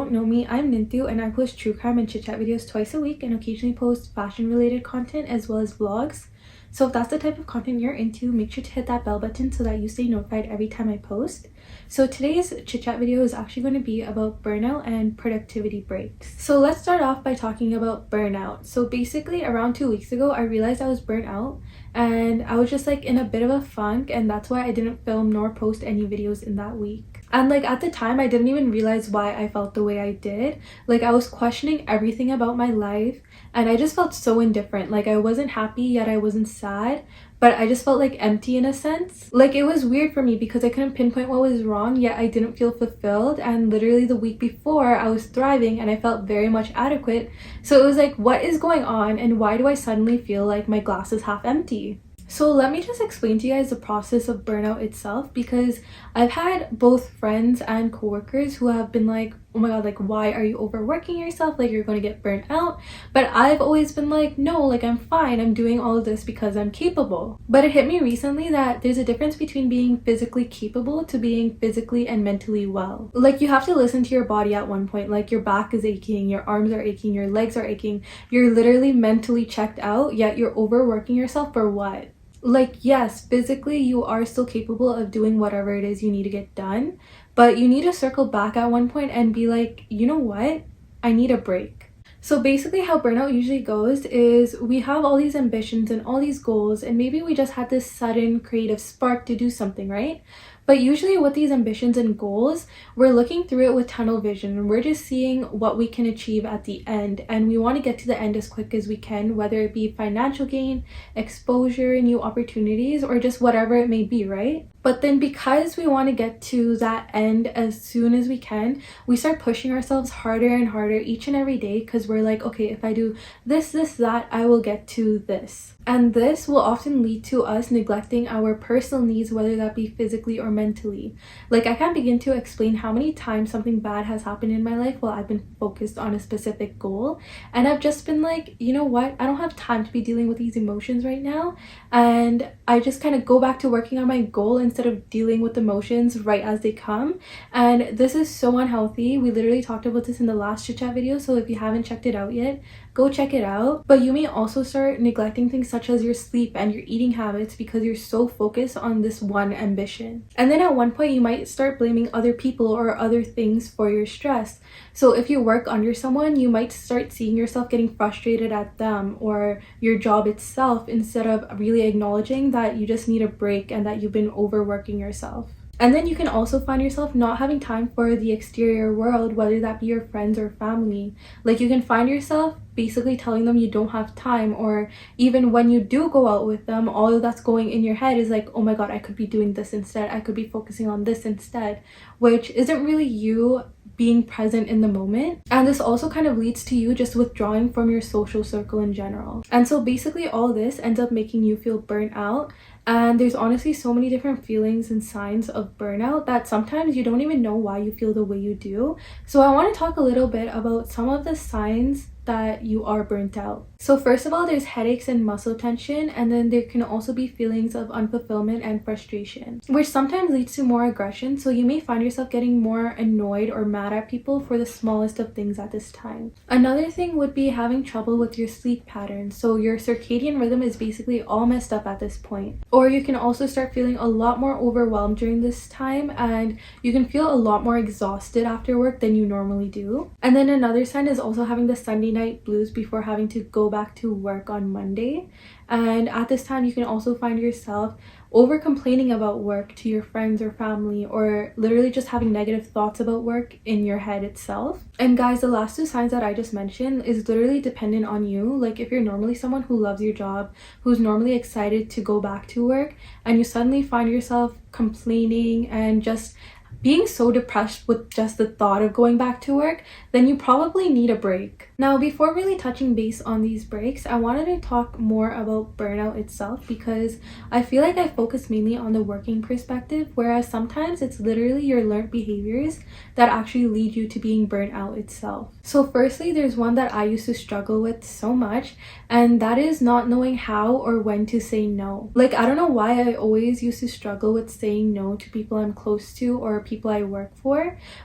don't know me, I'm Nintu and I post true crime and chit chat videos twice a week and occasionally post fashion related content as well as vlogs. So if that's the type of content you're into, make sure to hit that bell button so that you stay notified every time I post. So today's chit chat video is actually going to be about burnout and productivity breaks. So let's start off by talking about burnout. So basically around 2 weeks ago, I realized I was burnt out and I was just like in a bit of a funk, and that's why I didn't film nor post any videos in that week. And like at the time, I didn't even realize why I felt the way I did. Like I was questioning everything about my life and I just felt so indifferent. Like I wasn't happy yet I wasn't sad, but I just felt like empty in a sense. Like it was weird for me because I couldn't pinpoint what was wrong, yet I didn't feel fulfilled. And literally the week before I was thriving and I felt very much adequate. So it was like, what is going on and why do I suddenly feel like my glass is half empty? So let me just explain to you guys the process of burnout itself, because I've had both friends and coworkers who have been like, oh my god, like why are you overworking yourself, like you're going to get burnt out. But I've always been like, no, like I'm fine, I'm doing all of this because I'm capable. But it hit me recently that there's a difference between being physically capable to being physically and mentally well. Like you have to listen to your body at one point. Like your back is aching, your arms are aching, your legs are aching, you're literally mentally checked out, yet you're overworking yourself for what? Like, yes, physically you are still capable of doing whatever it is you need to get done, but you need to circle back at one point and be like, you know what? I need a break. So basically how burnout usually goes is we have all these ambitions and all these goals, and maybe we just had this sudden creative spark to do something, right? But usually with these ambitions and goals, we're looking through it with tunnel vision and we're just seeing what we can achieve at the end. And we want to get to the end as quick as we can, whether it be financial gain, exposure, new opportunities, or just whatever it may be, right? But then because we want to get to that end as soon as we can, we start pushing ourselves harder and harder each and every day, because we're like, okay, if I do this, that, I will get to this. And this will often lead to us neglecting our personal needs, whether that be physically or mentally. Like I can't begin to explain how many times something bad has happened in my life while I've been focused on a specific goal. And I've just been like, you know what? I don't have time to be dealing with these emotions right now. And I just kind of go back to working on my goal instead of dealing with emotions right as they come. And this is so unhealthy. We literally talked about this in the last chit chat video, so if you haven't checked it out yet, go check it out. But you may also start neglecting things such as your sleep and your eating habits because you're so focused on this one ambition. And then at one point you might start blaming other people or other things for your stress. So if you work under someone, you might start seeing yourself getting frustrated at them or your job itself, instead of really acknowledging that you just need a break and that you've been overworking yourself. And then you can also find yourself not having time for the exterior world, whether that be your friends or family. Like you can find yourself basically telling them you don't have time, or even when you do go out with them, all that's going in your head is like, oh my god, I could be doing this instead, I could be focusing on this instead, which isn't really you being present in the moment. And this also kind of leads to you just withdrawing from your social circle in general. And so basically all this ends up making you feel burnt out. And there's honestly so many different feelings and signs of burnout that sometimes you don't even know why you feel the way you do. So I want to talk a little bit about some of the signs that you are burnt out. So first of all, there's headaches and muscle tension, and then there can also be feelings of unfulfillment and frustration, which sometimes leads to more aggression. So you may find yourself getting more annoyed or mad at people for the smallest of things at this time. Another thing would be having trouble with your sleep pattern. So your circadian rhythm is basically all messed up at this point. Or you can also start feeling a lot more overwhelmed during this time, and you can feel a lot more exhausted after work than you normally do. And then another sign is also having the Sunday night blues before having to go back to work on Monday. And at this time you can also find yourself over complaining about work to your friends or family, or literally just having negative thoughts about work in your head itself. And guys, the last two signs that I just mentioned is literally dependent on you. Like if you're normally someone who loves your job, who's normally excited to go back to work, and you suddenly find yourself complaining and just being so depressed with just the thought of going back to work, then you probably need a break. Now, before really touching base on these breaks, I wanted to talk more about burnout itself, because I feel like I focus mainly on the working perspective, whereas sometimes it's literally your learned behaviors that actually lead you to being burnt out itself. So firstly, there's one that I used to struggle with so much, and that is not knowing how or when to say no. Like, I don't know why I always used to struggle with saying no to people I'm close to or people people I work for,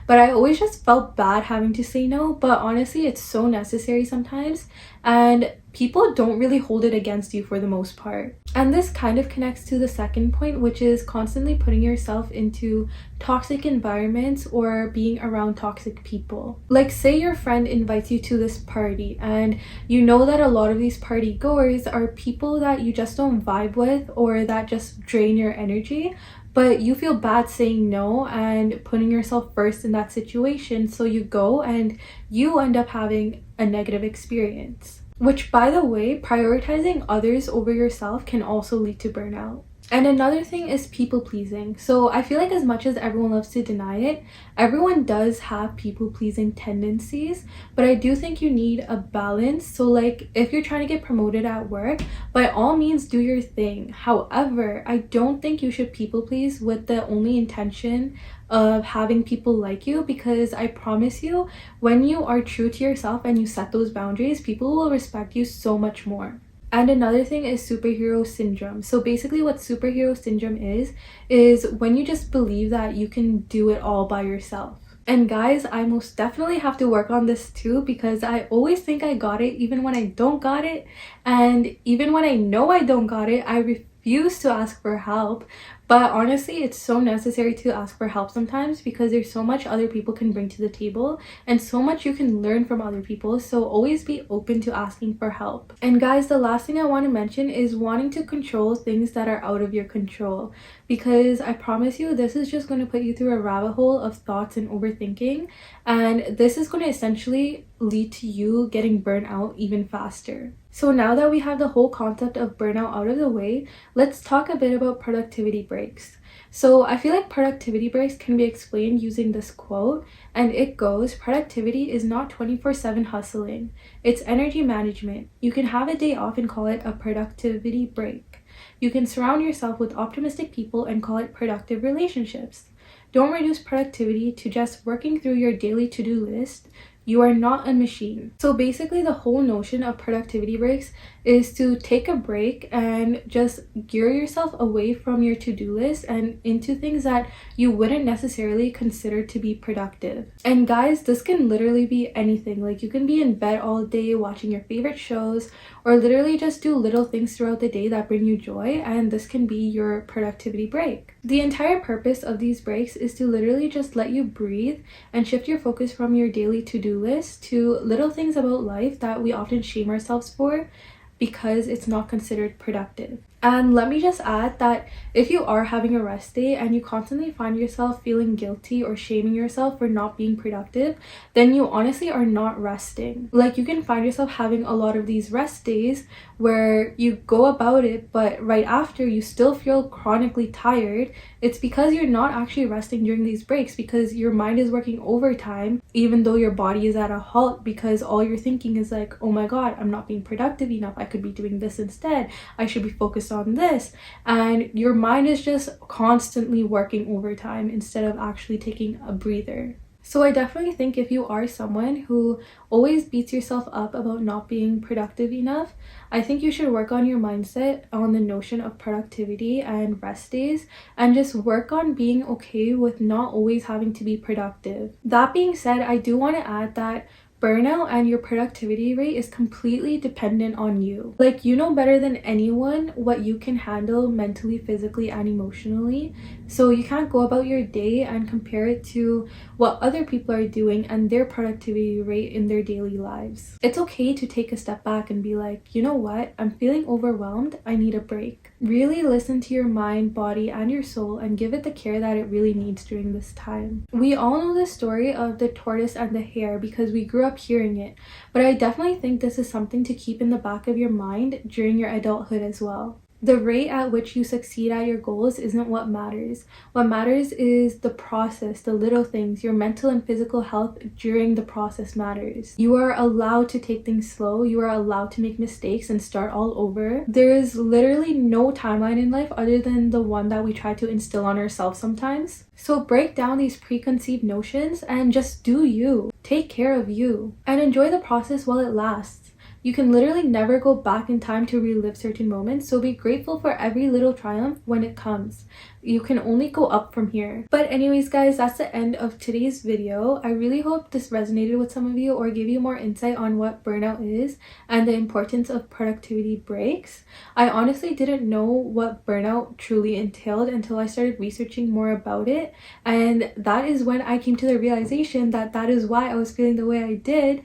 but I always just felt bad having to say no. But honestly, it's so necessary sometimes, and people don't really hold it against you for the most part. And this kind of connects to the second point, which is constantly putting yourself into toxic environments or being around toxic people. Like, say your friend invites you to this party and you know that a lot of these party goers are people that you just don't vibe with or that just drain your energy, but you feel bad saying no and putting yourself first in that situation, so you go and you end up having a negative experience. Which, by the way, prioritizing others over yourself can also lead to burnout. And another thing is people pleasing. So I feel like as much as everyone loves to deny it, everyone does have people pleasing tendencies, but I do think you need a balance. So like if you're trying to get promoted at work, by all means do your thing. However, I don't think you should people please with the only intention of having people like you, because I promise you, when you are true to yourself and you set those boundaries, people will respect you so much more. And another thing is superhero syndrome. So basically what superhero syndrome is when you just believe that you can do it all by yourself. And guys, I most definitely have to work on this too, because I always think I got it even when I don't got it. And even when I know I don't got it, I refuse to ask for help. But honestly, it's so necessary to ask for help sometimes, because there's so much other people can bring to the table and so much you can learn from other people. So always be open to asking for help. And guys, the last thing I want to mention is wanting to control things that are out of your control, because I promise you, this is just going to put you through a rabbit hole of thoughts and overthinking, and this is going to essentially lead to you getting burnt out even faster. So now that we have the whole concept of burnout out of the way, let's talk a bit about productivity breaks. So I feel like productivity breaks can be explained using this quote, and it goes, productivity is not 24/7 hustling, it's energy management. You can have a day off and call it a productivity break. You can surround yourself with optimistic people and call it productive relationships. Don't reduce productivity to just working through your daily to-do list. You are not a machine. So basically the whole notion of productivity breaks is to take a break and just gear yourself away from your to-do list and into things that you wouldn't necessarily consider to be productive. And guys, this can literally be anything. Like, you can be in bed all day watching your favorite shows, or literally just do little things throughout the day that bring you joy, and this can be your productivity break. The entire purpose of these breaks is to literally just let you breathe and shift your focus from your daily to-do list to little things about life that we often shame ourselves for because it's not considered productive. And let me just add that if you are having a rest day and you constantly find yourself feeling guilty or shaming yourself for not being productive, then you honestly are not resting. Like, you can find yourself having a lot of these rest days where you go about it, but right after you still feel chronically tired. It's because you're not actually resting during these breaks, because your mind is working overtime even though your body is at a halt, because all you're thinking is like, oh my god, I'm not being productive enough, I could be doing this instead, I should be focused on this. And your mind is just constantly working overtime instead of actually taking a breather. So I definitely think if you are someone who always beats yourself up about not being productive enough, I think you should work on your mindset on the notion of productivity and rest days, and just work on being okay with not always having to be productive. That being said, I do want to add that burnout and your productivity rate is completely dependent on you. Like, you know better than anyone what you can handle mentally, physically, and emotionally. So you can't go about your day and compare it to what other people are doing and their productivity rate in their daily lives. It's okay to take a step back and be like, you know what, I'm feeling overwhelmed, I need a break. Really listen to your mind, body, and your soul and give it the care that it really needs during this time. We all know the story of the tortoise and the hare because we grew up hearing it, but I definitely think this is something to keep in the back of your mind during your adulthood as well. The rate at which you succeed at your goals isn't what matters. What matters is the process, the little things. Your mental and physical health during the process matters. You are allowed to take things slow. You are allowed to make mistakes and start all over. There is literally no timeline in life other than the one that we try to instill on ourselves sometimes. So break down these preconceived notions and just do you. Take care of you and enjoy the process while it lasts. You can literally never go back in time to relive certain moments, so be grateful for every little triumph when it comes. You can only go up from here. But anyways guys, that's the end of today's video. I really hope this resonated with some of you or gave you more insight on what burnout is and the importance of productivity breaks. I honestly didn't know what burnout truly entailed until I started researching more about it, and that is when I came to the realization that that is why I was feeling the way I did.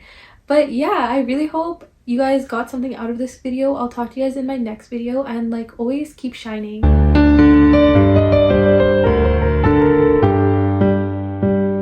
But yeah, I really hope you guys got something out of this video. I'll talk to you guys in my next video, and like always, keep shining.